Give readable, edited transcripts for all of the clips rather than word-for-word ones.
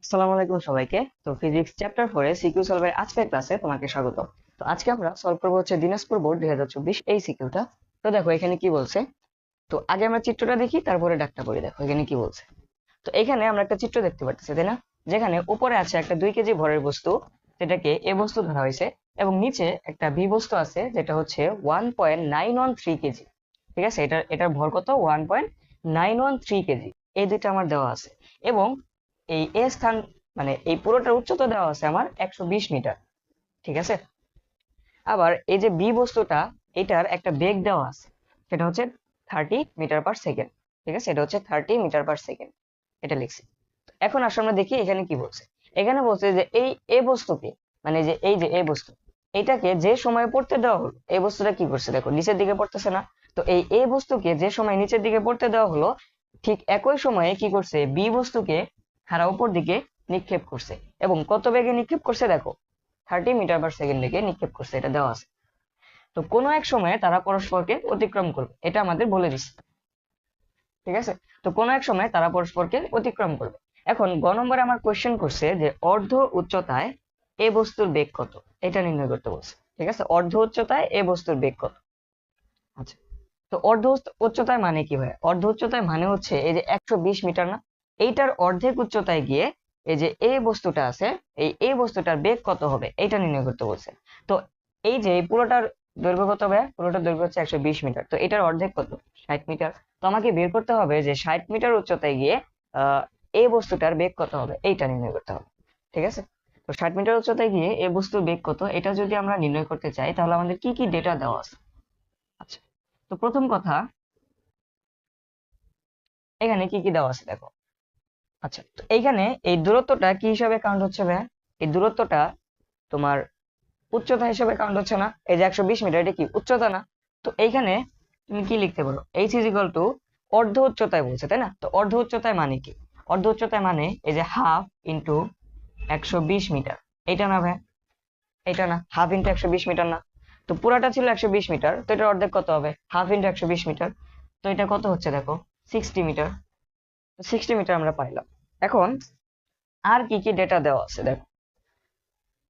আসসালামু আলাইকুম সবাইকে। তো ফিজিক্স চ্যাপ্টার 4 এ সিকিউ সলভের আজকের ক্লাসে তোমাকে স্বাগত। তো আজকে আমরা সলভ করব হচ্ছে দিনাজপুর বোর্ড 2024 এই সিকিউটা। তো দেখো এখানে কি বলছে। তো আগে আমরা চিত্রটা দেখি, তারপরে ডাকটা পড়ি। দেখো এখানে কি বলছে। তো এখানে আমরা একটা চিত্র দেখতে পাচ্ছি, তাই না? যেখানে উপরে আছে একটা 2 কেজি ভরের বস্তু, যেটাকে এ বস্তু ধরা হয়েছে, এবং নিচে একটা বি বস্তু আছে যেটা হচ্ছে 1.913 কেজি। ঠিক আছে, এটার ভর কত? 1.913 কেজি। এই দুইটা আমার দেওয়া আছে। এবং এই এ স্থান, মানে এই পুরোটার উচ্চতা দেওয়া আছে আমার 120 মিটার। ঠিক আছে। আবার এই যে বি বস্তুটা, এটার একটা বেগ দেওয়া আছে, সেটা হচ্ছে 30 মিটার পার সেকেন্ড। ঠিক আছে, এটা হচ্ছে 30 মিটার পার সেকেন্ড। এটা লিখছি। এখন আসলে আমরা দেখি এখানে কি বলছে। এখানে বলছে যে এই এ বস্তুকে, মানে যে এই যে এ বস্তু, এটাকে যে সময় পড়তে দেওয়া হলো, এই বস্তুটা কি করছে দেখো, নিচের দিকে পড়তেছে না? তো এই এ বস্তুকে যে সময় নিচের দিকে পড়তে দেওয়া হলো, ঠিক একই সময়ে কি করছে, বি বস্তুকে খাড়া উপর দিকে নিক্ষেপ করছে। এবং কত বেগে নিক্ষেপ করছে দেখো, 30 মিটার পার সেকেন্ড বেগে নিক্ষেপ করছে, এটা দেওয়া আছে। তো কোনো এক সময়ে তারা পরস্পরকে অতিক্রম করবে, এটা আমাদের বলে দিচ্ছে। ঠিক আছে। তো কোনো এক সময় তারা পরস্পরকে অতিক্রম করবে। এখন গ নম্বরে আমার কোশ্চেন করছে যে অর্ধ উচ্চতায় এ বস্তুর বেগ কত, এটা নির্ণয় করতে বলছে। ঠিক আছে, অর্ধ উচ্চতায় এ বস্তুর বেগ কত। আচ্ছা, তো উচ্চতায় মানে কি হয়? অর্ধ উচ্চতায় মানে হচ্ছে এই যে 120 মিটার না, এইটার অর্ধেক উচ্চতায় গিয়ে এই যে এ বস্তুটা আছে, এই এ বস্তুটার বেগ কত হবে এটা নির্ণয় করতে বলছে। তো এই যে এই পুরোটার দৈর্ঘ্য কত হবে? পুরোটার দৈর্ঘ্য হচ্ছে 120 মিটার। তো এটার অর্ধেক কত? 60 মিটার। তো আমাকে বের করতে হবে যে 60 মিটার উচ্চতায় গিয়ে আহ এই বস্তুটার বেগ কত হবে, এইটা নির্ণয় করতে হবে। ঠিক আছে। তো 60 মিটার উচ্চতায় গিয়ে এই বস্তুর বেগ কত, এটা যদি আমরা নির্ণয় করতে চাই, তাহলে আমাদের কি কি ডেটা দেওয়া আছে। আচ্ছা, তো প্রথম কথা, এখানে কি কি দেওয়া আছে দেখো। আচ্ছা, তো এইখানে এই দূরত্বটা কি হিসাবে কাউন্ট হচ্ছে ভাই? এই দূরত্বটা তোমার উচ্চতা হিসেবে কাউন্ট হচ্ছে না। এই যে 120 মিটার, এটা কি উচ্চতা না? তো এইখানে তুমি কি লিখতে পারো, এইচ ইজ ইকুয়াল টু অর্ধ উচ্চতায় বলছে, তাই না? তো অর্ধ উচ্চতায় মানে কি? অর্ধ উচ্চতায় মানে এই যে হাফ ইন্টু 120 মিটার। এইটা না ভাই, এটা না, হাফ ইন্টু 120 মিটার না? তো পুরাটা ছিল 120 মিটার, তো এটার অর্ধেক কত হবে? Half into 120 metre. তো এটা কত হচ্ছে দেখো, 60 মিটার। 60 মিটার আমরা পাইলাম। এখন আর কি কি ডেটা দেওয়া আছে দেখো।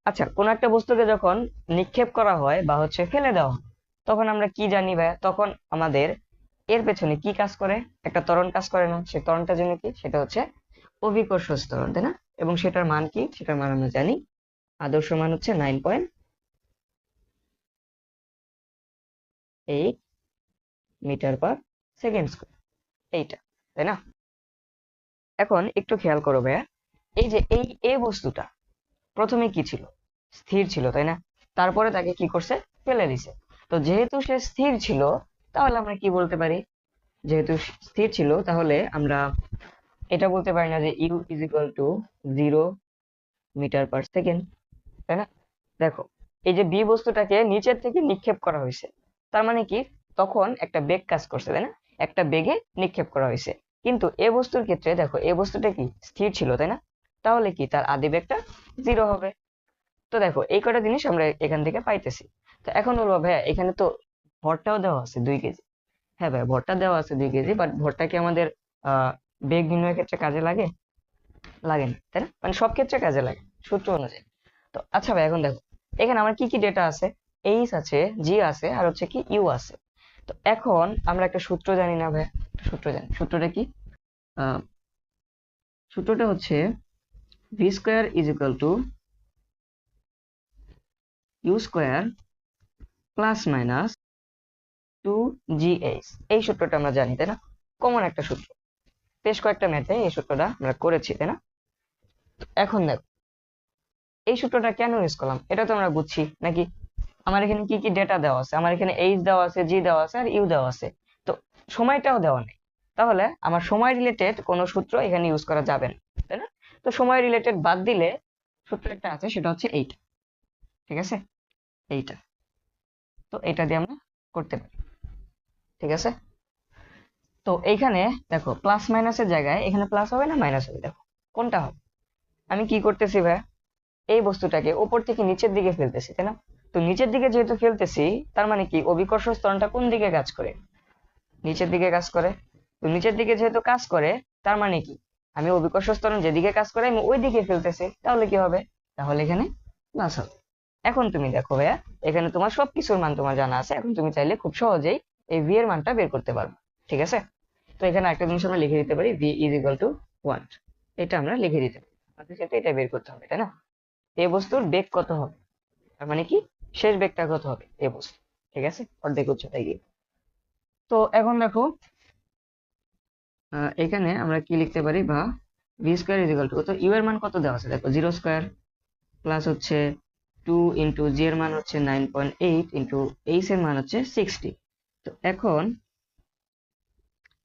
আচ্ছা, কোন একটা বস্তুকে যখন নিক্ষেপ করা হয় বা হচ্ছে ফেলে দেওয়া হয়, তখন আমরা কি জানি ভাই? তখন আমাদের এর পেছনে কি কাজ করে? একটা ত্বরণ কাজ করে না? সেই ত্বরণটা জন্য কি, সেটা হচ্ছে অভিকর্ষ ত্বরণ, তাই না? এবং সেটার মান কি? সেটার মান আমরা জানি, আদর্শ মান হচ্ছে 9.8 মিটার পার সেকেন্ড স্কোয়ার। এইটা, তাই না? এখন একটু খেয়াল করো ভাইয়া, এই যে এই এ বস্তুটা প্রথমে কি ছিল? স্থির ছিল, তাই না? তারপরে তাকে কি করছে? ফেলে দিছে। তো যেহেতু সে স্থির ছিল, তাহলে আমরা কি বলতে পারি? যেহেতু স্থির ছিল, তাহলে আমরা এটা বলতে পারি না যে U is equal to 0 metre per second, তাই না? দেখো, এই যে বি বস্তুটাকে নিচের থেকে নিক্ষেপ করা হয়েছে, তার মানে কি, তখন একটা বেগ কাজ করছে, তাই না? একটা বেগে নিক্ষেপ করা হয়েছে। কিন্তু এ বস্তুর ক্ষেত্রে দেখো, এ বস্তুটা কি স্থির ছিল, তাই না? তাহলে কি তার আদি বেগটা 0 হবে। তো দেখো এই কটা জিনিস আমরা এখান থেকে পাইতেছি। তো এখন বলবো ভাইয়া, এখানে তো ভরটাও দেওয়া আছে 2 কেজি। হ্যাঁ ভাই, ভরটা দেওয়া আছে 2 কেজি, বাট ভরটা কি আমাদের আহ বেগ নির্ণয়ের ক্ষেত্রে কাজে লাগে? লাগে না, তাই না? মানে সব ক্ষেত্রে কাজে লাগে সূত্র অনুযায়ী। তো আচ্ছা ভাই, এখন দেখো এখানে আমার কি কি ডেটা আছে। এইচ আছে, জি আছে, আর হচ্ছে কি ইউ আছে। তো এখন আমরা একটা সূত্র জানি না ভাই? একটা সূত্র জানি। সূত্রটা কি? আহ সূত্রটা হচ্ছে V square is equal to U square plus minus 2gh। এই সূত্রটা আমরা জানি, তাই না? কমন একটা সূত্র, বেশ কয়েকটা ম্যাথে এই সূত্রটা আমরা করেছি, তাই না? এখন দেখো, এই সূত্রটা কেন ইউজ করলাম এটা তো আমরা বুঝছি নাকি? আমার এখানে কি কি ডেটা দেওয়া আছে? আমার এখানে এইচ দেওয়া আছে, জি দেওয়া আছে, আর ইউ দেওয়া আছে। তো সময়টাও দেওয়া নেই। তাহলে আমার সময় রিলেটেড কোনো সূত্র এখানে ইউজ করা যাবে না, তাই না? তো সময় রিলেটেড বাদ দিলে সূত্র একটা আছে, সেটা হচ্ছে এইটা। ঠিক আছে, এইটা। তো এটা দিয়ে আমরা করতে পারি। ঠিক আছে। তো এইখানে দেখো, প্লাস মাইনাসের জায়গায় এখানে প্লাস হবে না মাইনাস হবে? দেখো কোনটা হবে। আমি কি করতেছি ভাই, এই বস্তুটাকে উপর থেকে নিচের দিকে ফেলতেছি, তাই না? তো নিচের দিকে যেহেতু ফেলতেছি, তার মানে কি অভিকর্ষ ত্বরণটা কোন দিকে কাজ করে? নিচের দিকে কাজ করে। তো নিচের দিকে যেহেতু কাজ করে, তার মানে কি আমি অভিকর্ষ ত্বরণ যেদিকে কাজ করে আমি ওই দিকে ফেলতেছি, তাহলে কি হবে? তাহলে এখানে প্লাস হবে। এখন তুমি দেখো ভাইয়া, এখানে তোমার সবকিছুর মান তোমার জানা আছে, এখন তুমি চাইলে খুব সহজেই এই ভি এর মানটা বের করতে পারবে। ঠিক আছে, তো এখানে একটা জিনিস আমরা লিখে দিতে পারি, ভি ইজ ইকুয়াল টু 1। এটা আমরা লিখে দিতে পারি, আমাদের সাথে এটা বের করতে হবে, তাই না? এ বস্তুর বেগ কত হবে, তার মানে কি শেষ বেগটা কত হবে এ বস্তু, ঠিক আছে, অর্ধেক উচ্চতায় গিয়ে। তো এখন দেখো এখানে আমরা কি লিখতে পারি, বা V square is equal two, তো ইউ এর মান কত দেওয়া আছে দেখো, 0 স্কোয়ার প্লাস হচ্ছে 2 ইন্টু জি এর মান হচ্ছে 9.8 ইন্টু এইচ এর মান হচ্ছে 60। তো এখন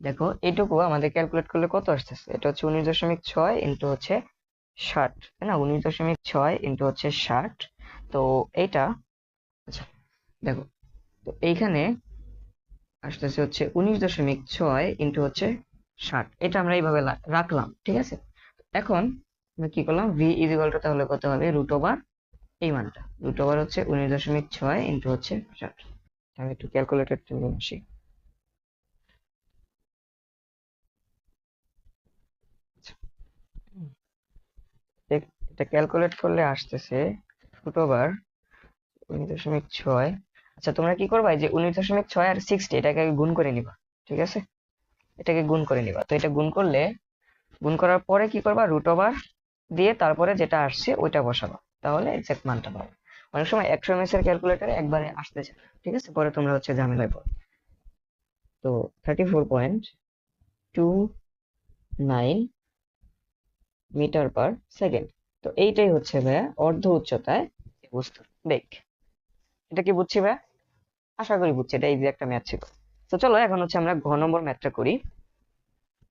দেখো এটুকু আমাদের ক্যালকুলেট করলে কত আসতেছে, এটা হচ্ছে 19.6 ইন্টু হচ্ছে 60, তাই না? 19.6 ইন্টু হচ্ছে 60। তো এইটা, আচ্ছা দেখো, তো এইখানে আসতেছে হচ্ছে 19.6 ইন্টু হচ্ছে 60, এটা আমরা এইভাবে রাখলাম, ঠিক আছে। এখন আমরা কি করলাম, ভি ইজ ইকুয়াল টু তাহলে কত হবে, রুট ওভার এই মানটা, রুট ওভার হচ্ছে 19.6 ইন্টু হচ্ছে 60। আমি একটু ক্যালকুলেটর নিয়ে আসি। এটা ক্যালকুলেট করলে আসতেছে রুট ওভার 19.6। আচ্ছা তোমরা কি করবা, এই যে 19.6 আর 60 এটাকে আগে গুণ করে নিবা, ঠিক আছে, এটাকে গুণ করে নিবা। তো এটা গুণ করলে, গুণ করার পরে কি করবা, রুট ওভার দিয়ে তারপরে যেটা আসছে ওইটা বসাবা, তাহলে এক্সাক্ট মানটা পাবে। অনেক সময় 100 ms এর ক্যালকুলেটরে একবারে আসতেছে না, ঠিক আছে, পরে তোমরা হচ্ছে ঝামেলায় পড়ো। তো 34.29 মিটার পার সেকেন্ড। তো এইটাই হচ্ছে ভাইয়া অর্ধ উচ্চতায় বস্তুর বেগ। এটা কি বুঝছি ভাইয়া? আশা করি বুঝছি, এটা ইজি একটা ম্যাথ ছিল। তো চলো এখন হচ্ছে আমরা ঘ নম্বর ম্যাথটা করি,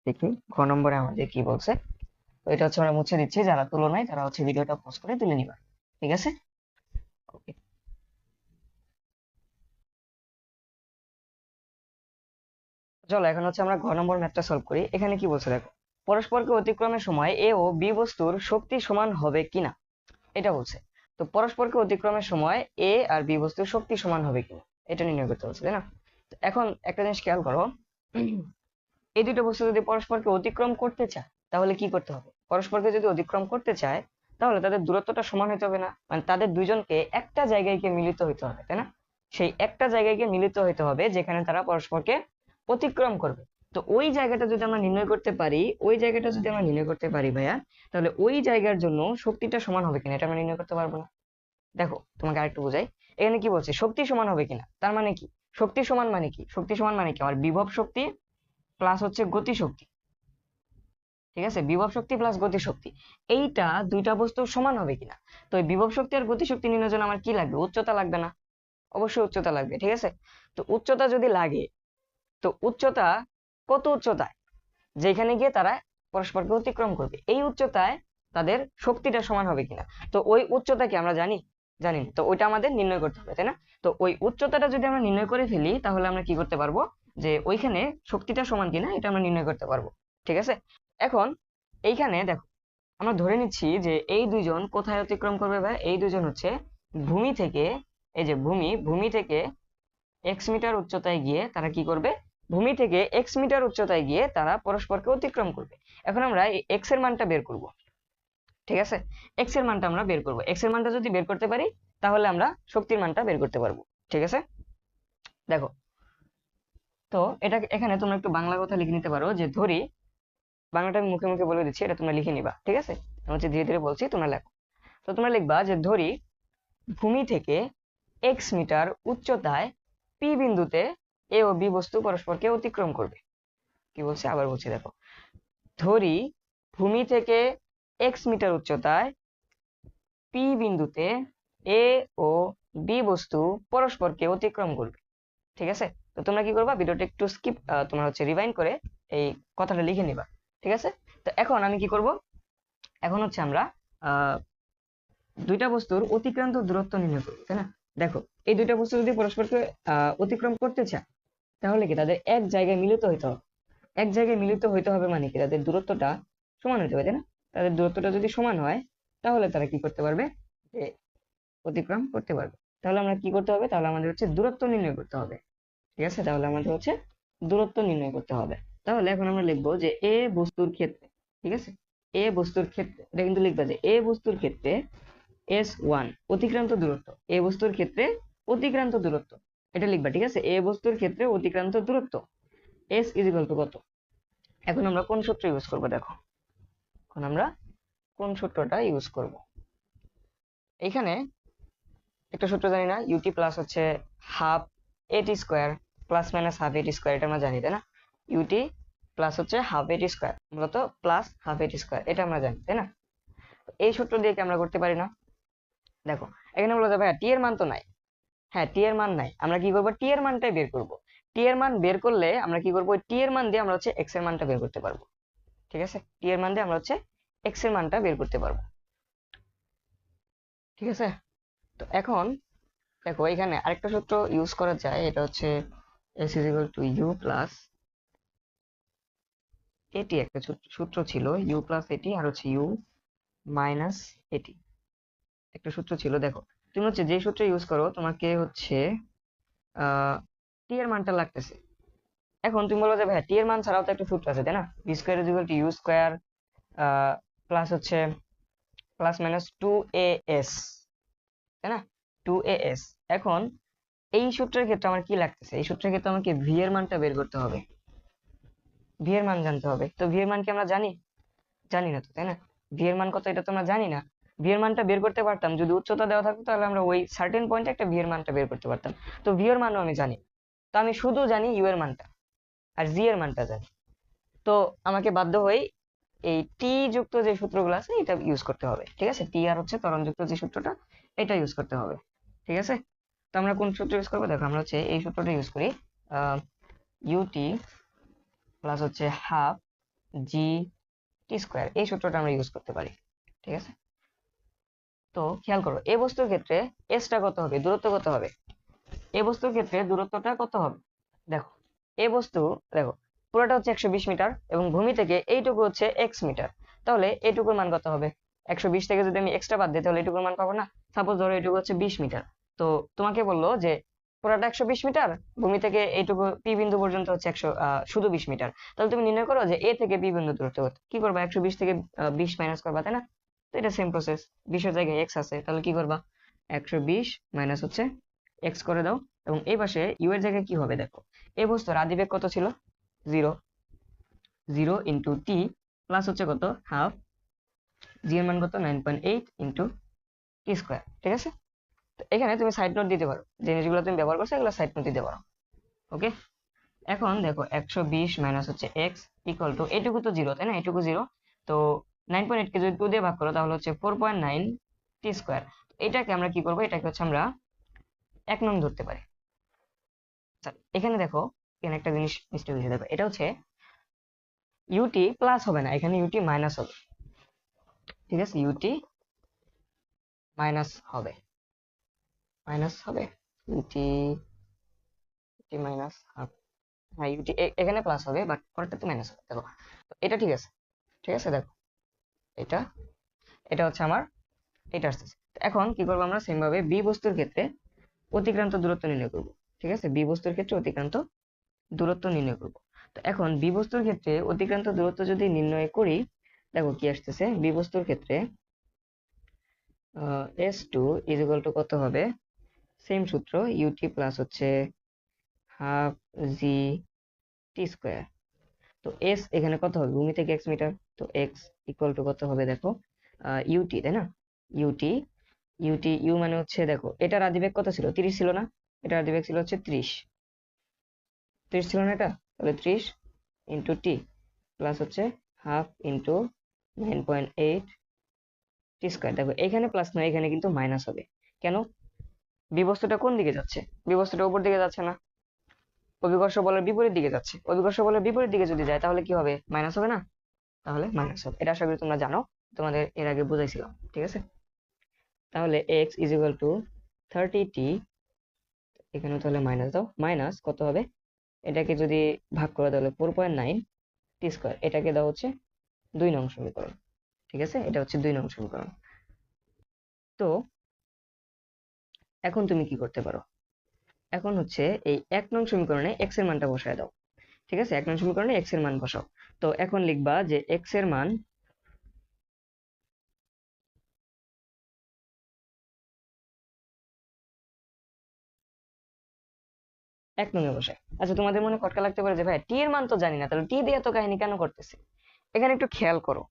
দেখি ঘ নম্বরে আমাদের কি বলছে। তো এটা হচ্ছে আমরা মুছে দিচ্ছি, যারা তুলো নাই তারা হচ্ছে ভিডিওটা পজ করে তুলে নিবা, ঠিক আছে। ওকে, চলো এখন হচ্ছে আমরা ঘ নম্বর ম্যাথটা সলভ করি। এখানে কি বলছে দেখো, পরস্পরকে অতিক্রমের সময় এ ও বি বস্তুর শক্তি সমান হবে কিনা, এটা বলছে। তো পরস্পরকে অতিক্রমের সময় এ আর বি বস্তুর শক্তি সমান হবে কিনা এটা নির্ণয় করতে বলছে, তাই না? তো এখন একটা জিনিস খেয়াল করো, এই দুটো বস্তু যদি পরস্পরকে অতিক্রম করতে চায় তাহলে কি করতে হবে, পরস্পরকে যদি অতিক্রম করতে চায় তাহলে তাদের দূরত্বটা সমান হতে হবে না, মানে তাদের দুইজনকে একটা জায়গায় গিয়ে মিলিত হইতে হবে, তাই না? সেই একটা জায়গায় গিয়ে মিলিত হইতে হবে যেখানে তারা পরস্পরকে অতিক্রম করবে। তো ওই জায়গাটা যদি আমরা নির্ণয় করতে পারি, ওই জায়গাটা যদি আমরা নির্ণয় করতে পারি ভাইয়া, তাহলে ওই জায়গার জন্য শক্তিটা সমান হবে কিনা এটা আমরা নির্ণয় করতে পারবো না। দেখো তোমাকে আরেকটু বোঝাই, এখানে কি বলছে, শক্তি সমান হবে কিনা, তার মানে কি শক্তি সমান মানে কি, শক্তি সমান মানে কি আমার বিভব শক্তি প্লাস হচ্ছে গতি শক্তি, ঠিক আছে, বিভব শক্তি প্লাস গতি শক্তি, এইটা দুইটা বস্তু সমান হবে কিনা। তো এই বিভব শক্তি আর গতি শক্তি নির্ণয়ের জন্য আমার কি লাগবে, উচ্চতা লাগবে না? অবশ্যই উচ্চতা লাগবে, ঠিক আছে। তো উচ্চতা যদি লাগে, তো উচ্চতা কত উচ্চতায়, যেখানে গিয়ে তারা পরস্পরকে অতিক্রম করবে এই উচ্চতায় তাদের শক্তিটা সমান হবে কিনা। তো ওই উচ্চতা কি আমরা জানি, জানি না, তো ওইটা আমাদের নির্ণয় করতে হবে, তাই না? তো ওই উচ্চতাটা যদি আমরা নির্ণয় করে ফেলি তাহলে আমরা কি করতে পারবো, যে ওইখানে শক্তিটা সমান কিনা এটা আমরা নির্ণয় করতে পারবো, ঠিক আছে। এখন এইখানে দেখো, আমরা ধরে নিচ্ছি যে এই দুইজন কোথায় অতিক্রম করবে, ভাই এই দুইজন হচ্ছে ভূমি থেকে, এই যে ভূমি, ভূমি থেকে এক্স মিটার উচ্চতায় গিয়ে তারা কি করবে, ভূমি থেকে এক্স মিটার উচ্চতায় গিয়ে তারা পরস্পরকে অতিক্রম করবে। এখন আমরা এই এক্স এর মানটা বের করব, ঠিক আছে, এক্স এর মানটা আমরা বের করব, এক্স এর মানটা যদি বের করতে পারি তাহলে আমরা শক্তির মানটা বের করতে পারবো, ঠিক আছে। দেখো, তো এটা এখানে তোমরা একটু বাংলা কথা লিখে নিতে পারো, যে ধরি, বাংলাটা আমি মুখে মুখে বলে দিচ্ছি, এটা তোমরা লিখে নিবা, ঠিক আছে, আমি হচ্ছে ধীরে ধীরে বলছি, তোমরা লেখো। তো তোমরা লিখবা যে ধরি ভূমি থেকে এক্স মিটার উচ্চতায় পি বিন্দুতে এ ও বি বস্তু পরস্পরকে অতিক্রম করবে। কি বলছে, আবার বলছি দেখো, ধরি ভূমি থেকে এক্স মিটার উচ্চতায় পি বিন্দুতে এ ও বি বস্তু পরস্পরকে অতিক্রম করবে, ঠিক আছে। তো তোমরা কি করবা, ভিডিওটা একটু স্কিপ, তোমরা হচ্ছে রিভাইন্ড করে এই কথাটা লিখে নিবা, ঠিক আছে। তো এখন আমি কি করব, এখন হচ্ছে আমরা আহ দুইটা বস্তুর অতিক্রান্ত দূরত্ব নির্ণয় করবো, তাই না? দেখো, এই দুইটা বস্তু যদি পরস্পরকে অতিক্রম করতে চায় তাহলে কি তাদের এক জায়গায় মিলিত হইতে হবে, এক জায়গায় মিলিত হইতে হবে মানে কি তাদের দূরত্বটা সমান হইতে হবে, তাই না? তাদের দূরত্বটা যদি সমান হয় তাহলে তারা কি করতে পারবে, যে অতিক্রম করতে পারবে। তাহলে আমরা কি করতে হবে, তাহলে আমাদের হচ্ছে দূরত্ব নির্ণয় করতে হবে, ঠিক আছে, তাহলে আমাদের হচ্ছে দূরত্ব নির্ণয় করতে হবে। তাহলে এখন আমরা লিখবো যে এ বস্তুর ক্ষেত্রে, ঠিক আছে, এ বস্তুর ক্ষেত্রে এটা কিন্তু লিখবা যে এ বস্তুর ক্ষেত্রে S1 অতিক্রান্ত দূরত্ব, এ বস্তুর ক্ষেত্রে অতিক্রান্ত দূরত্ব, এটা লিখবা। ঠিক আছে, এ বস্তুর ক্ষেত্রে অতিক্রান্ত দূরত্ব S ইজ ইকুয়াল টু কত। এখন আমরা কোন সূত্র ইউজ করব দেখো, এখন আমরা কোন সূত্রটা ইউজ করব। এখানে একটা সূত্র জানি না, ইউটি প্লাস হচ্ছে হাফ এটি স্কোয়ার প্লাস মাইনাস হাফ এটি স্কোয়ার, এটা আমরা জানি তাই না। ইউটি প্লাস হচ্ছে হাফ এটি স্কোয়ার, মূলত প্লাস হাফ এটি স্কোয়ার, এটা আমরা জানি তাই না। এই সূত্র দিয়ে কি আমরা করতে পারি না? দেখো এখানে বলা যাবে টি এর মান তো নাই, হ্যাঁ টি এর মান নাই, আমরা কি করবো টি এর মানটাই বের করব। টি এর মান বের করলে আমরা কি করবো, টি এর মান দিয়ে আমরা হচ্ছে এক্স এর মানটা বের করতে পারবো। ঠিক আছে, টি এর মান দিয়ে আমরা হচ্ছে এক্স এর মানটা বের করতে পারবো। ঠিক আছে, তো এখন দেখো এখানে আরেকটা সূত্র ইউজ করা যায়, এটা হচ্ছে S is equal to U plus এটি, একটা সূত্র ছিল ইউ প্লাস এটি আর হচ্ছে ইউ মাইনাস এটি, একটা সূত্র ছিল। দেখো তুমি হচ্ছে যে সূত্র ইউজ করো তোমাকে হচ্ছে টি এর মানটা লাগতেছে। এখন তুমি বলো যে ভাই টি এর মান ছাড়াও তো একটা সূত্র আছে তাই না, V square is equal to U square plus হচ্ছে plus minus two A S, তাই না, টু এ এস। এখন এই সূত্রের ক্ষেত্রে আমার কি লাগতেছে, এই সূত্রের ক্ষেত্রে আমাকে ভি এর মানটা বের করতে হবে, ভি এর মান জানতে হবে। তো ভি এর মান কি আমরা জানি? জানি না তো তাই না, ভি এর মান কত এটা তো আমরা জানি না। ভি এর মানটা বের করতে পারতাম যদি উচ্চতা দেওয়া থাকতো, তাহলে আমরা ওই সার্টেন পয়েন্টে একটা ভি এর মানটা বের করতে পারতাম। তো ভি এর মানও আমি জানি, তো আমি শুধু জানি ইউ এর মানটা আর জি এর মানটা জানি। তো আমাকে বাধ্য হয়ে এই টি যুক্ত যে সূত্রগুলো আছে এটা ইউজ করতে হবে। ঠিক আছে, টি আর হচ্ছে ত্বরণ যুক্ত যে সূত্রটা, এটা ইউজ করতে হবে। ঠিক আছে, তো আমরা কোন সূত্র ইউজ করবো দেখো, আমরা হচ্ছে এই সূত্রটা ইউজ করি, ইউটি প্লাস হচ্ছে হাফ জি টি স্কোয়ার, এই সূত্রটা আমরা ইউজ করতে পারি। ঠিক আছে, তো খেয়াল করো এ বস্তুর ক্ষেত্রে এসটা কত হবে, দূরত্ব কত হবে, এ বস্তুর ক্ষেত্রে দূরত্বটা কত হবে। দেখো এ বস্তু, দেখো পুরোটা হচ্ছে 120 মিটার এবং ভূমি থেকে এইটুকু হচ্ছে এক্স মিটার, তাহলে এইটুকুর মান কত হবে, 120 থেকে যদি আমি এক্সট্রা বাদ দিই তাহলে এইটুকুর মান পাবো না। সাপোজ ধরো এইটুকু হচ্ছে 20 মিটার, তো তোমাকে বললো যে পুরোটা 120 মিটার, ভূমি থেকে এইটুকু পি বিন্দু পর্যন্ত হচ্ছে শুধু 20 মিটার, তাহলে তুমি নির্ণয় করো যে এ থেকে বি বিন্দু দূরত্ব কত। কি করবা, 120 থেকে 20 মাইনাস করবা তাই না। তো এটা সেম প্রসেস, 20 এর জায়গায় এক্স আছে, তাহলে কি করবা 120 মাইনাস হচ্ছে এক্স করে দাও, এবং এই পাশে ইউ এর জায়গায় কি হবে দেখো, এই বস্তুর আদিবেগ কত ছিল, 0, 0 ইন্টু টি প্লাস হচ্ছে কত হাফ জি এর মান কত 9.8 ইন্টু টি স্কোয়ার। ঠিক আছে, তো এখানে তুমি সাইড নোট দিতে পারো, যে জিনিসগুলো তুমি ব্যবহার করছো এগুলো সাইড নোট দিতে পারো। ওকে, এখন দেখো 120 মাইনাস হচ্ছে এক্স ইকুয়াল টু, এটুকু তো 0 তাই না, এটুকু 0, তো 9.8 কে যদি 2 দিয়ে ভাগ করো তাহলে হচ্ছে 4.9 টি স্কোয়ার। এটাকে আমরা কি করবো, এটাকে হচ্ছে আমরা 1 নং ধরতে পারি। আচ্ছা, এখানে দেখো এখানে একটা জিনিস মিস্টেক হয়েছে, দেখো এটা হচ্ছে ইউটি প্লাস হবে না, এখানে ইউটি মাইনাস হবে। ঠিক আছে, ইউটি মাইনাস হবে, মাইনাস হবে ইউটি, ইউটি মাইনাস হাফ, হ্যাঁ ইউটি এখানে প্লাস হবে বাট পরেরটাতে মাইনাস হবে। দেখো তো এটা ঠিক আছে, ঠিক আছে দেখো এটা, এটা হচ্ছে আমার এটা আসতেছে। তো এখন কি করবো আমরা, সেম ভাবে বি বস্তুর ক্ষেত্রে অতিক্রান্ত দূরত্ব নির্ণয় করব। ঠিক আছে, বি বস্তুর ক্ষেত্রে অতিক্রান্ত দূরত্ব নির্ণয় করব। তো এখন বি বস্তুর ক্ষেত্রে অতিক্রান্ত দূরত্ব যদি নির্ণয় করি, দেখো কি আসতেছে, বি বস্তুর ক্ষেত্রে S two is equal to কত হবে, সেম সূত্র ইউটি প্লাস হচ্ছে হাফ জি টি স্কোয়ার। তো এস এখানে কত হবে, ভূমি থেকে এক্স মিটার, তো এক্স ইকুয়াল টু কত হবে দেখো ইউটি তাই না, ইউটি, ইউটি ইউ মানে হচ্ছে দেখো এটার আদিবেগ কত ছিল, 30 ছিল না, এটার আদিবেগ ছিল হচ্ছে 30, 30 ছিল না এটা, তাহলে 30 ইন্টু টি প্লাস হচ্ছে হাফ ইন্টু 9.8 টি স্কোয়ার। দেখো এখানে প্লাস নয়, এখানে কিন্তু মাইনাস হবে। কেন, বিবস্তুটা কোন দিকে যাচ্ছে, বিবস্তুটা উপর দিকে যাচ্ছে না, অভিকর্ষ বলের বিপরীত দিকে যাচ্ছে, অভিকর্ষ বলের বিপরীত দিকে যদি যায় তাহলে কি হবে, মাইনাস হবে না, তাহলে মাইনাস হবে। এটা আশা করি তোমরা জানো, তোমাদের এর আগে বুঝাইছিলাম। ঠিক আছে, তাহলে x is equal two 30t, এখানে তাহলে মাইনাস দাও, মাইনাস কত হবে, এটাকে যদি ভাগ করে তাহলে 4.9 টি স্কোয়ার, এটাকে দাও হচ্ছে 2 নং সমীকরণ। ঠিক আছে, এটা হচ্ছে 2 নং সমীকরণ। তো এখন তুমি কি করতে পারো, এখন হচ্ছে এই 1 নং সমীকরণে এক্স এর মানটা বসায় দাও। ঠিক আছে, 1 নং সমীকরণে এক্স এর মান বসাও। তো এখন লিখবা যে এক্স এর মান 1 নং এ বসাই। আচ্ছা, তোমাদের মনে খটকা লাগতে পারে যে ভাই টি এর মান তো জানি না, তাহলে টি দিয়ে এত কাহিনী কেন করতেছে? এখানে একটু খেয়াল করো,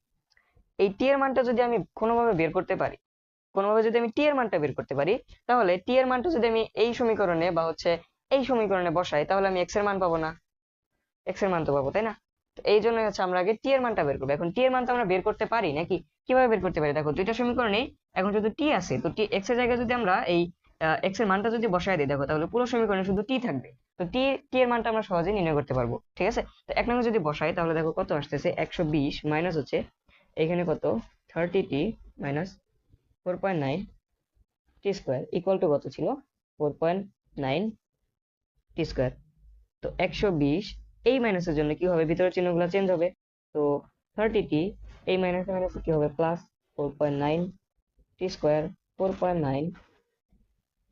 এই টি এর মানটা যদি আমি কোনোভাবে বের করতে পারি, কোনোভাবে যদি আমি টি এর মানটা বের করতে পারি, তাহলে টি এর মানটা যদি আমি এই সমীকরণে বা হচ্ছে এই সমীকরণে বসাই, তাহলে আমি এক্স এর মান পাবো না? এক্স এর মান তো পাবো, তাই না? তো এই জন্য হচ্ছে আমরা আগে টি এর মানটা বের করবো। এখন টি এর মান তো আমরা বের করতে পারি নাকি? কিভাবে বের করতে পারি? দেখো, দুইটা সমীকরণে এখন যদি টি আছে, তো টি এক্স এর জায়গায় যদি আমরা এই এক্স এর মানটা যদি বসায় দিই, দেখো তাহলে পুরো সমীকরণে শুধু টি থাকবে। তো টি টি এর মানটা আমরা সহজেই নির্ণয় করতে পারবো, ঠিক আছে? তো 1 নং যদি বসাই, তাহলে দেখো কত আসতেছে, 120 মাইনাস হচ্ছে এখানে কত, 30t minus 4.9 T square equal to কত ছিল, 4.9 টি স্কোয়ার। তো 120 এই মাইনাসের জন্য কি হবে, ভিতরের চিহ্নগুলো চেঞ্জ হবে। তো 30t এই মাইনাসে মাইনাসে কি হবে, প্লাস 4.9 টি স্কোয়ার, 4.9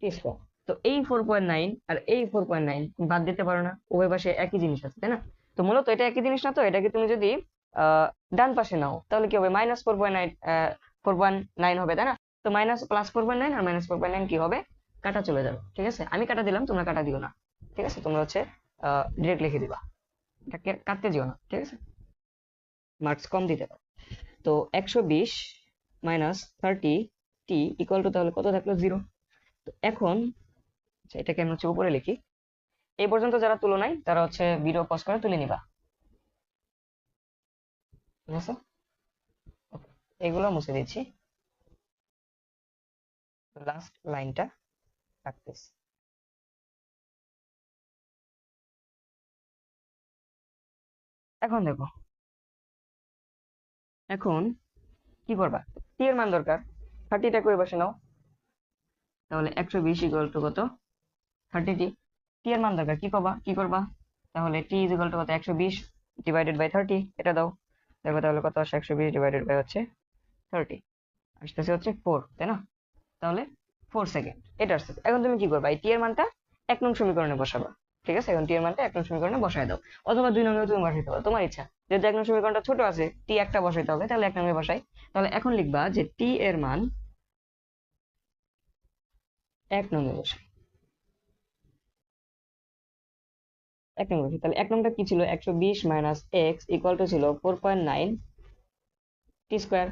টি স্কোয়ার। তো এই 4.9 আর এই 4.9 বাদ দিতে পারো না, উভয় পাশে একই জিনিস আছে, তাই না? তো মূলত এটা একই জিনিস না, তো এটাকে তুমি যদি ডান পাশে নাও, তাহলে কি হবে, -4.9 4.9 হবে, তাই না? তো মাইনাস প্লাস 4.9 আর -4.9 কি হবে, কাটা চলে যাবে, ঠিক আছে? আমি কাটা দিলাম, তোমরা কাটা দিও না, ঠিক আছে? তোমরা হচ্ছে ডিরেক্ট লিখে দিবা, এটাকে কাটতে যেও না, ঠিক আছে? মার্কস কম দিতে পারো। তো 120 মাইনাস 30t ইকুয়াল টু তাহলে কত থাকলো, 0। তো এখন আচ্ছা, এটাকে আমি হচ্ছে উপরে লিখি। এই পর্যন্ত যারা তুলো নাই, তারা হচ্ছে ভিডিও পজ করে তুলে নিবা, ঠিক আছে? Okay, এগুলো মুছে দিচ্ছি, লাস্ট লাইনটা রাখতেছি। এখন দেখো, এখন কি করবা, টি এর মান দরকার, 30টা করে বসে নাও, তাহলে 120 ইকুয়াল টু কত, 30t। টি এর মান দরকার, কি করবা, তাহলে টি ইজ ইকুয়াল টু কত, 120 ডিভাইডেড বাই 30, এটা দাও। দেখো তাহলে কত আসে, 120 ডিভাইডেড বাই হচ্ছে 30 আসতেছে হচ্ছে 4, তাই না? তাহলে 4 সেকেন্ড এটা আসছে। এখন তুমি কি করবা, এই টি এর মানটা 1 নং সমীকরণে বসাবা, ঠিক আছে? এখন টি এর মানটা 1 নং সমীকরণে বসায় দাও, অথবা 2 নং তুমি বসাইতে পারো, তোমার ইচ্ছা। যেহেতু 1 নং সমীকরণটা ছোট আছে, টি একটা বসাইতে হবে, তাহলে 1 নং বসাই। তাহলে এখন লিখবা যে টি এর মান 1 নং বসাই, 1 নং বসাই। তাহলে 1 নংটা কি ছিল, 120 মাইনাস এক্স ইকুয়াল টু ছিল 4.9 টি স্কোয়ার।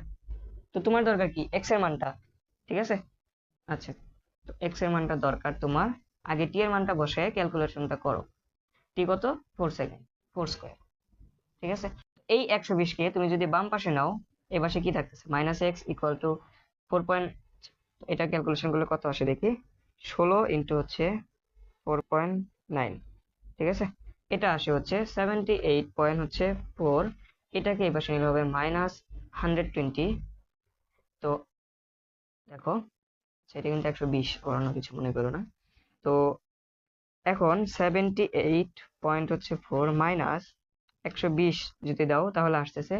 তো তোমার দরকার কি, এক্স এর মানটা, ঠিক আছে? আচ্ছা, তো এক্স এর মানটা দরকার তোমার, আগে টি এর মানটা বসে ক্যালকুলেশনটা করো। টি কত, 4 সেকেন্ড, 4 স্কোয়ার, ঠিক আছে? এই 120 কে তুমি যদি বাম পাশে নাও, এই পাশে কি থাকতেছে, minus x equal two 4 point, এটা ক্যালকুলেশন করলে কত আসে দেখি, 16 ইন্টু হচ্ছে 4.9, ঠিক আছে? এটা আসে হচ্ছে 78.4। এটাকে এই পাশে নিলে হবে -120। তো দেখো, সেটা কিন্তু 120, অন্য কিছু মনে করো না। তো এখন 78.4 মাইনাস 120 যদি দাও, তাহলে আসতেছে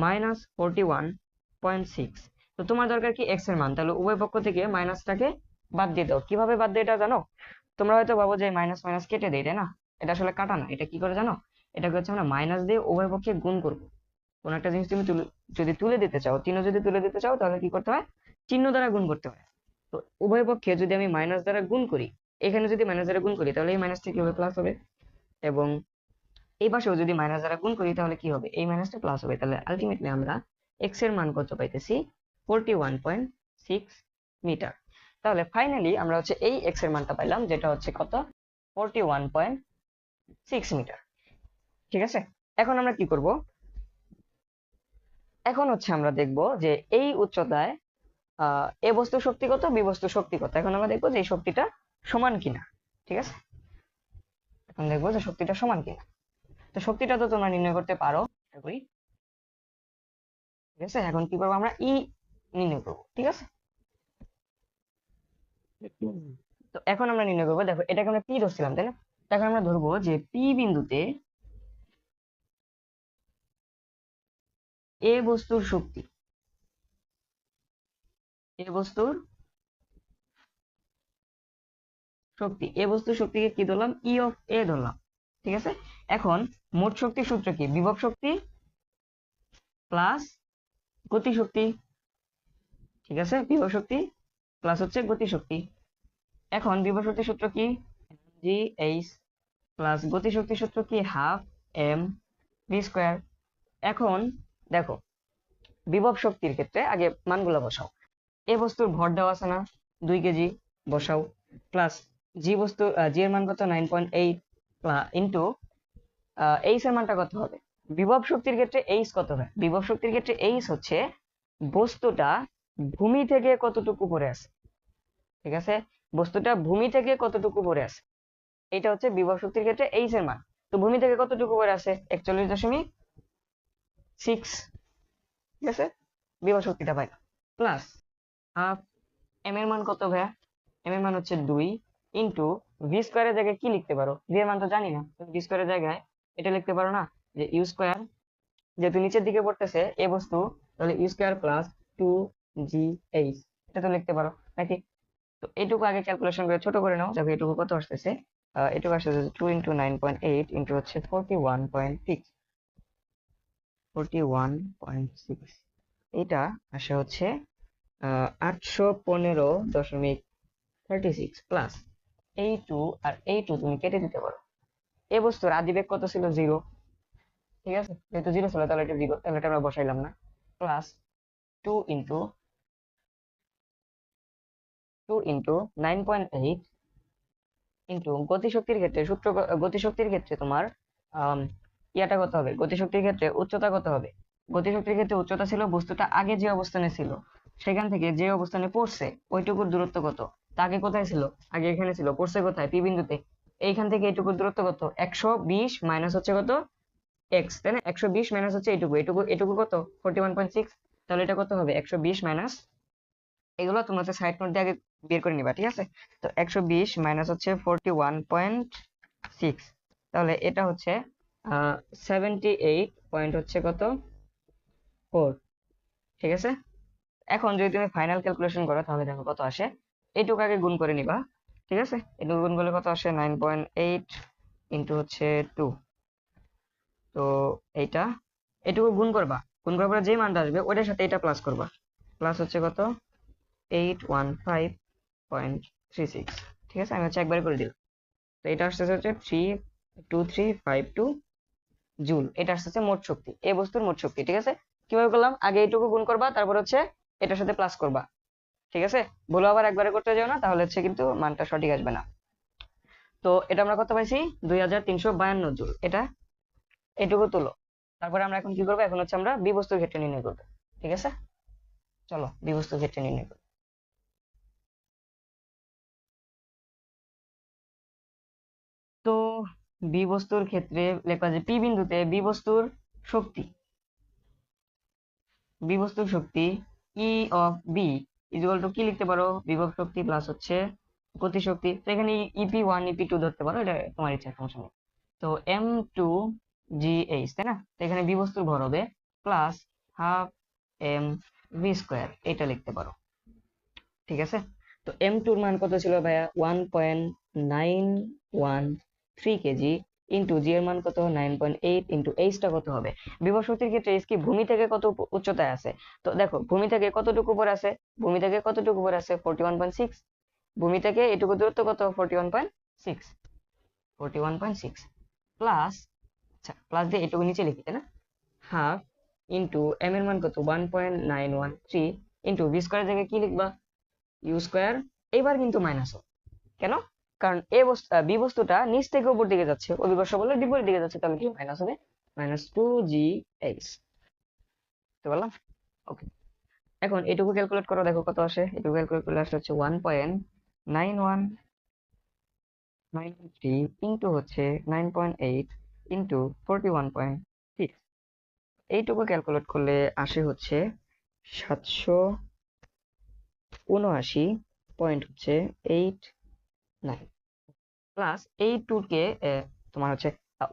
-41.6। তো তোমার দরকার কি, এক্স এর মান, তাহলে উভয় পক্ষ থেকে মাইনাসটাকে বাদ দিয়ে দাও। কিভাবে বাদ দিয়ে এটা জানো? তোমরা হয়তো ভাবো যে মাইনাস মাইনাস কেটে দেয়, তাই না? এটা আসলে কাটা না, এটা কি করে জানো, এটাকে হচ্ছে আমরা মাইনাস দিয়ে উভয় পক্ষে গুণ করবো। কোন একটা জিনিস তুমি যদি তুলে দিতে চাও, চিহ্ন যদি তুলে দিতে চাও, তাহলে কি করতে হয়, চিহ্ন দ্বারা গুণ করতে হয়। তো উভয় পক্ষে যদি আমি মাইনাস দ্বারা গুণ করি, এখানে যদি মাইনাস দ্বারা গুণ করি, তাহলে এই মাইনাসটা কি হবে, প্লাস হবে। এবং এই পাশেও যদি মাইনাস দ্বারা গুণ করি, তাহলে কি হবে, এই মাইনাসটা প্লাস হবে। তাহলে আলটিমেটলি আমরা এক্স এর মান কত পাইতেছি, 41.6 মিটার। তাহলে ফাইনালি আমরা হচ্ছে এই এক্স এর মানটা পাইলাম, যেটা হচ্ছে কত, 41.6 মিটার, ঠিক আছে? এখন আমরা কি করব, এখন হচ্ছে আমরা দেখব যে এই উচ্চতায় এ বস্তুর শক্তি কত, বি বস্তুর শক্তি কত। এখন আমরা দেখবো যে এই শক্তিটা সমান কিনা, ঠিক আছে? এখন দেখবো যে শক্তিটা সমান কিনা। তো শক্তিটা তো তোমরা নির্ণয় করতে পারো, আশা করি, ঠিক আছে? এখন কি করবো, আমরা ই নির্ণয় করবো, ঠিক আছে? তো এখন আমরা নির্ণয় করবো, দেখো এটাকে আমরা পি ধরছিলাম, তাই না? এখন আমরা ধরবো যে পি বিন্দুতে এ বস্তুর শক্তি, এ বস্তুর শক্তি, এ বস্তুর শক্তিকে কি ধরলাম, ই অফ এ ধরলাম, ঠিক আছে? এখন মোট শক্তির সূত্র কি, বিভব শক্তি প্লাস গতি শক্তি, ঠিক আছে? বিভব শক্তি প্লাস হচ্ছে গতি শক্তি। এখন বিভব শক্তির সূত্র কি, জি এইচ প্লাস গতিশক্তির সূত্র কি হাফ এম ভি স্কোয়ার। এখন দেখো বিভব শক্তির ক্ষেত্রে আগে মানগুলো বসাও। এ বস্তুর ভর দেওয়া আছে না 2 কেজি, বসাও। প্লাস জি এর মান কত 9.8 ইন্টু এইচ এর মানটা কত হবে? বিভব শক্তির ক্ষেত্রে এইচ কত হয়? বিভব শক্তির ক্ষেত্রে এইচ হচ্ছে বস্তুটা ভূমি থেকে কতটুকু পড়ে আছে, ঠিক আছে? বস্তুটা ভূমি থেকে কতটুকু পড়ে আছে, এটা হচ্ছে বিভব শক্তির ক্ষেত্রে এইচ এর মান। তো ভূমি থেকে কতটুকু পড়ে আছে? 41.6, ঠিক আছে? বিভব শক্তিটা পাইলাম। প্লাস হাফ এম এর মান কত ভাইয়া? এম এর মান হচ্ছে 2 ইন্টু ভি স্কোয়ারের জায়গায় কি লিখতে পারো? ভি এর মান তো জানি না, তুমি ভি স্কোয়ারের জায়গায় এটা লিখতে পারো না, যে ইউ স্কোয়ার, যেহেতু নিচের দিকে পড়তেছে এ বস্তু, তাহলে ইউ স্কোয়ার প্লাস 2GH, এটা তো লিখতে পারো নাকি? তো এইটুকু আগে ক্যালকুলেশন করে ছোট করে নাও, দেখো এটুকু কত আসতেছে। এটুকু আসতেছে 2 ইন্টু 9.8 ইন্টু হচ্ছে 41.6, 41.6, এটা আসে হচ্ছে 815.36 প্লাস এই টু আর এই টু তুমি কেটে দিতে পারো। এ বস্তুর আদিবেগ কত ছিল? 0, ঠিক আছে? যেহেতু 0 ছিল তাহলে এটা 0, তাহলে এটা আমরা বসাইলাম না। প্লাস 2 ইন্টু 9.8 ইন্টু গতিশক্তির ক্ষেত্রে গতিশক্তির ক্ষেত্রে তোমার ইয়াটা কত হবে? গতিশক্তির ক্ষেত্রে উচ্চতা কত হবে? গতিশক্তির ক্ষেত্রে উচ্চতা ছিল বস্তুটা আগে যে অবস্থানে ছিল সেখান থেকে যে অবস্থানে পড়ছে ওইটুকুর দূরত্ব কত? তা আগে কোথায় ছিল? আগে এখানে ছিল, পড়ছে কোথায়? পি বিন্দুতে। এইখান থেকে এইটুকুর দূরত্ব কত? 120 মাইনাস হচ্ছে কত? এক্স, তাই না? 120 মাইনাস হচ্ছে এইটুকু, এটুকু কত? 41.6। তাহলে এটা কত হবে? 120 মাইনাস, এগুলো তোমরা হচ্ছে সাইড নোট দিয়ে আগে বের করে নিবা, ঠিক আছে? তো 120 মাইনাস হচ্ছে 41.6, তাহলে এটা হচ্ছে 78 পয়েন্ট হচ্ছে কত 4, ঠিক আছে? এখন যদি তুমি ফাইনাল ক্যালকুলেশন করো তাহলে দেখো কত আসে। এইটুকু আগে গুণ করে নিবা, ঠিক আছে? এটুকু গুণ করলে কত আসে? 9.8 ইন্টু হচ্ছে 2। তো এইটা এটুকু গুণ করবা, গুণ করার পরে যে মানটা আসবে ওটার সাথে এটা প্লাস করবা, প্লাস হচ্ছে কত? 815.36, ঠিক আছে? আমি হচ্ছে একবারে করে দিলাম। তো এটা আসতেছে হচ্ছে 32352 জুল, এটা আসতেছে মোট শক্তি, এই বস্তুর মোট শক্তি, ঠিক আছে? কিভাবে করলাম? আগে এইটুকু গুণ করবা, তারপর হচ্ছে এটার সাথে প্লাস করবা, ঠিক আছে? বলো আবার একবারে করতে যাও না, তাহলে হচ্ছে কিন্তু মানটা সঠিক আসবে না। তো এটা আমরা কত পাইছি? 2352 জুল। এটা এটুকু তুলো। তারপরে আমরা এখন কি করবো? এখন হচ্ছে আমরা বিবস্তুর ক্ষেত্রে নির্ণয় করবো, ঠিক আছে? চলো বিবস্তুর ক্ষেত্রে নির্ণয় করবো। তো বি বস্তুর ক্ষেত্রে লেখা যে পি বিন্দুতে বি বস্তুর শক্তি E of B equal to কি লিখতে পারো? বিভব শক্তি প্লাস হচ্ছে গতি শক্তি। তো এখানে EP1 EP2 ধরতে পারো, এটা তোমার ইচ্ছা, সমস্যা নেই। তো M2GH, তাই না? তো এখানে বি বস্তুর ভর হবে plus half M V square, এটা লিখতে পারো, ঠিক আছে? তো M2 এর মান কত ছিল ভাইয়া? 1.913 কেজি ইন্টু জি এর মান কত? 9.8 ইন্টু এইচ টা কত হবে? বিভব শক্তির ক্ষেত্রে এইচ কি ভূমি থেকে কত উচ্চতায় আছে? তো দেখো ভূমি থেকে কতটুকু উপরে আছে? ভূমি থেকে কতটুকু উপরে আছে? 41.6। ভূমি থেকে এটুকু দূরত্ব কত? 41.6, 41.6 প্লাস, আচ্ছা প্লাস দিয়ে এটুকু নিচে লিখি, তাই না? হাফ ইন্টু এম এর মান কত? 1.913 ইন্টু ভি স্কোয়ারের জায়গায় কি লিখবা? U square. এবার কিন্তু মাইনাস হবে, কেন? কারণ বি বস্তুটা নিচ থেকে উপর দিকে যাচ্ছে, অভিকর্ষ বলের বিপরীত দিকে যাচ্ছে, তাহলে কি মাইনাস হবে? -2GH, বুঝতে পারলাম? ওকে, এখন এটুকু ক্যালকুলেট করো, দেখো কত আসে। এটুকু ক্যালকুলেট করলে আসে হচ্ছে 1.9193 ইন্টু হচ্ছে 9.8 ইন্টু 41.6, এইটুকু ক্যালকুলেট করলে আসে হচ্ছে 779.89 প্লাস এই 2 কে তোমার হচ্ছে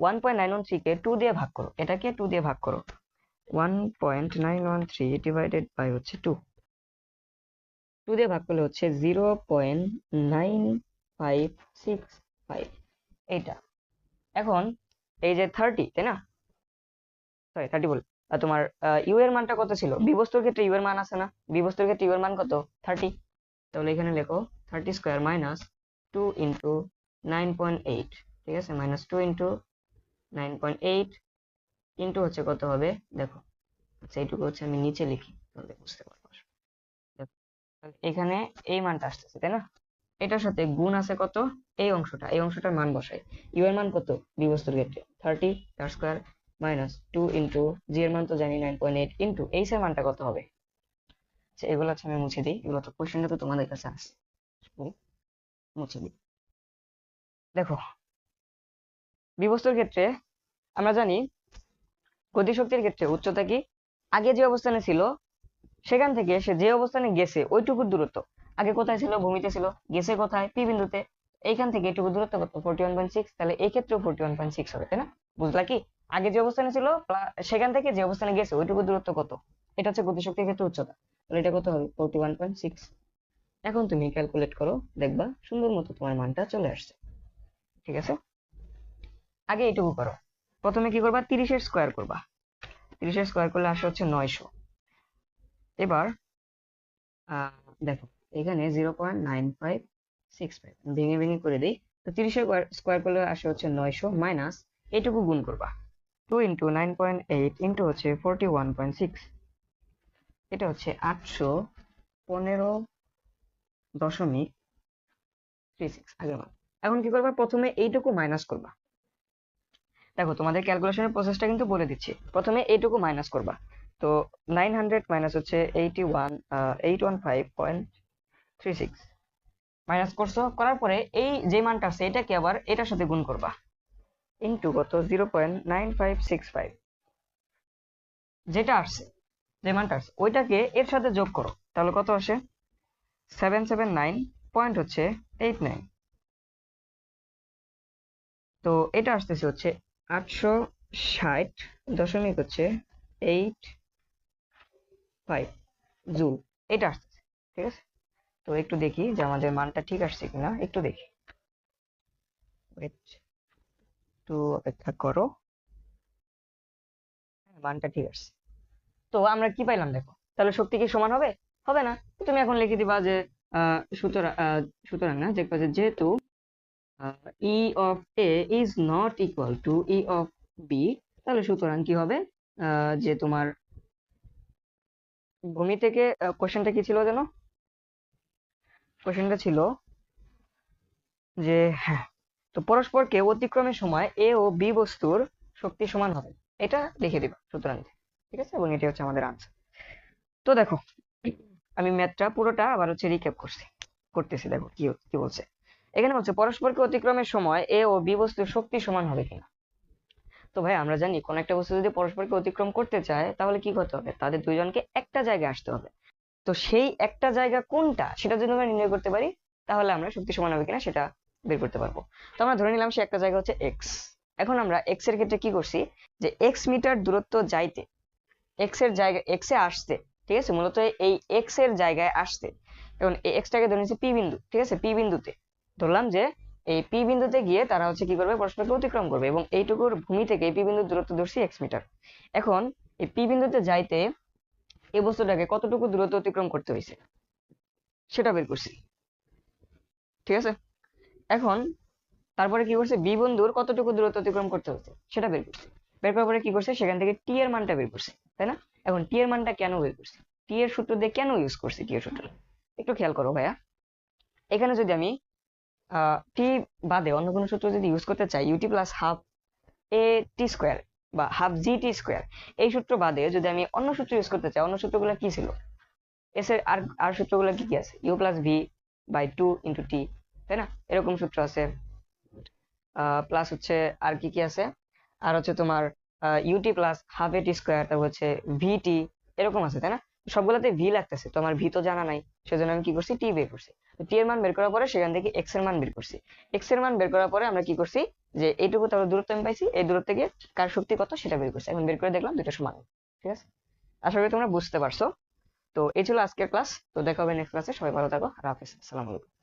1.913 কে 2 দিয়ে ভাগ করো, এটাকে 2 দিয়ে ভাগ করো। 1.913 ডিভাইডেড বাই হচ্ছে 2, 2 দিয়ে ভাগ করলে হচ্ছে 0.9565, এইটা। এখন এই যে 30, তাই না? সরি 30 বল, তোমার ইউ এর মানটা কত ছিল? বি বস্তুর ক্ষেত্রে ইউ এর মান আছে না? বি বস্তুর ক্ষেত্রে ইউ এর মান কত? 30। তাহলে এখানে লেখো 30 স্কয়ার মাইনাস 2 ইন্টু 9.8 ঠিক আছে, -2 ইন্টু 9.8 ইন্টু হচ্ছে কত হবে দেখো। আচ্ছা এইটুকু হচ্ছে আমি নিচে লিখি তাহলে বুঝতে পারবো। দেখো, তাহলে এখানে এই মানটা আসতেছে তাই না, এটার সাথে গুণ আছে কত, এই অংশটার মান বসাই। ইউ এর মান কত বি বস্তুর ক্ষেত্রে 30, তার স্কয়ার -2 ইন্টু জি এর মান তো জানি 9.8 ইন্টু এইচ এর মানটা কত হবে। আচ্ছা এগুলো হচ্ছে আমি মুছে দিই, এগুলো তো কোশ্চেনটা তো তোমাদের কাছে আছে, মুছে দিই। দেখো বি বস্তুর ক্ষেত্রে আমরা জানি গতিশক্তির ক্ষেত্রে উচ্চতা কি, আগে যে অবস্থানে ছিল সেখান থেকে সে যে অবস্থানে গেছে ওইটুকুর দূরত্ব, আগে কোথায় ছিল, ভূমিতে ছিল, গেছে কোথায়, পি বিন্দুতে, এইখান থেকে এইটুকু দূরত্ব কত 41.6, তাহলে এই ক্ষেত্রেও 41.6 হবে তাই না। বুঝলা কি, আগে যে অবস্থানে ছিল সেখান থেকে যে অবস্থানে গেছে ওইটুকু দূরত্ব কত, এটা হচ্ছে গতিশক্তির ক্ষেত্রে উচ্চতা, তাহলে এটা কত হবে 41.6। এখন তুমি ক্যালকুলেট করো, দেখবা সুন্দর মতো তোমার মানটা চলে আসছে। ঠিক আছে, আগে এইটুকু করো। প্রথমে কি করবা, 30 এর স্কয়ার করবা, 30 এর স্কয়ার করলে আসে হচ্ছে 900। এবার দেখো এখানে 0.9565 ভেঙে ভেঙে করে দিই। তো 30 এর স্কয়ার করলে আসে হচ্ছে 900 মাইনাস এইটুকু গুণ করবা 2 ইন্টু 9.8 ইন্টু হচ্ছে 41.6, এটা হচ্ছে 815.36 আগের মান। এখন কি করবা, প্রথমে এইটুকু মাইনাস করবা। দেখো তোমাদের ক্যালকুলেশনের প্রসেসটা কিন্তু বলে দিচ্ছি, প্রথমে এইটুকু মাইনাস করবা। তো 900 মাইনাস হচ্ছে 815.36 মাইনাস করছো, করার পরে এই যে মানটা আছে এটাকে আবার এটার সাথে গুণ করবা ইন্টু কত 0.9565, যেটা আসছে যে মানটা আসছে ওইটাকে এর সাথে যোগ করো, তাহলে কত আসে 779.89। তো এটা আসতেছে হচ্ছে 860.85 জুল, এটা আসতেছে। ঠিক আছে, তো একটু দেখি যে আমাদের মানটা ঠিক আসছে কিনা, একটু দেখি, একটু অপেক্ষা করো। মানটা ঠিক আসছে। তো আমরা কি পাইলাম দেখো, তাহলে শক্তি কি সমান হবে, হবে না। তুমি এখন লিখে দিবা যে সুতরাং না, দেখবা যে যেহেতু E of A is not equal to E of B, তাহলে সুতরাং কি হবে, যে তোমার ভূমি থেকে কোশ্চেনটা কি ছিল যেন, কোশ্চেনটা ছিল যে হ্যাঁ, তো পরস্পরকে অতিক্রমের সময় এ ও বি বস্তুর শক্তি সমান হবে, এটা লিখে দিবা সুতরাং। ঠিক আছে, এবং এটি হচ্ছে আমাদের আনসার। তো দেখো আমি ম্যাথটা পুরোটা আবার হচ্ছে রিক্যাপ করতেছি, দেখো কি কি বলছে। এখানে বলছে পরস্পরকে অতিক্রমের সময় এ ও বি বস্তুর শক্তি সমান হবে কিনা। তো ভাই আমরা জানি কোন একটা বস্তু যদি পরস্পরকে অতিক্রম করতে চায় তাহলে কি করতে হবে, তাদের দুইজনকে একটা জায়গায় আসতে হবে। তো সেই একটা জায়গা কোনটা সেটা যদি আমরা নির্ণয় করতে পারি তাহলে আমরা শক্তি সমান হবে কিনা সেটা বের করতে পারবো। তো আমরা ধরে নিলাম সে একটা জায়গা হচ্ছে এক্স। এখন আমরা এক্স এর ক্ষেত্রে কি করছি, যে এক্স মিটার দূরত্ব যাইতে এক্স এর জায়গা এক্স এ আসতে, ঠিক আছে, মূলত এই এক্স এর জায়গায় আসতে, এখন এই এক্সটাকে ধরে নিচ্ছি পি বিন্দু। ঠিক আছে, পি বিন্দুতে ধরলাম যে এই পি বিন্দুতে গিয়ে তারা হচ্ছে কি করবে, পরস্পরকে অতিক্রম করবে, এবং এইটুকুর ভূমি থেকে এই পি বিন্দুর দূরত্ব ধরছি এক্স মিটার। এখন এই পি বিন্দুতে যাইতে এই বস্তুটাকে কতটুকু দূরত্ব অতিক্রম করতে হয়েছে সেটা বের করছি। ঠিক আছে, এখন তারপরে কি করছে, বি বিন্দুর কতটুকু দূরত্ব অতিক্রম করতে হচ্ছে সেটা বের করছে। বের করার পরে কি করছে, সেখান থেকে টি এর মানটা বের করছে তাই না। এখন টি এর মানটা কেন বের করছি, টি এর সূত্র দিয়ে কেন ইউজ করছি, টি এর সূত্র একটু খেয়াল করো ভাইয়া। এখানে যদি আমি টি বাদে অন্য কোনো সূত্র যদি ইউজ করতে চাই, ইউটি প্লাস হাফ এ টি স্কোয়ার বা হাফ জি টি স্কোয়ার, এই সূত্র বাদে যদি আমি অন্য সূত্র ইউজ করতে চাই, অন্য সূত্রগুলো কি ছিল, এস এর আর সূত্রগুলো কি কি আছে, U plus V by 2 into T, তাই না, এরকম সূত্র আছে। প্লাস হচ্ছে আর কি কি আছে, আর হচ্ছে তোমার ইউটি প্লাস হাফ এ টি স্কোয়ার, তারপর হচ্ছে ভিটি, এরকম আছে তাই না। সবগুলোতে ভি লাগতেছে, তো আমার ভি তো জানা নাই, সেজন্য আমি কি করছি, টি বের করছি। তো টি এর মান বের করার পরে সেখান থেকে এক্স এর মান বের করছি। এক্স এর মান বের করার পরে আমরা কি করছি, যে এইটুকু তারপর দূরত্ব আমি পাইছি, এই দূরত্ব গিয়ে কার শক্তি কত সেটা বের করছি। এখন বের করে দেখলাম দুটো সমান। ঠিক আছে, আশা করি তোমরা বুঝতে পারছো। তো এই ছিল আজকের ক্লাস, তো দেখা হবে নেক্সট ক্লাসে। সবাই ভালো থাকো, আর হাফেজ, আসসালামু আলাইকুম।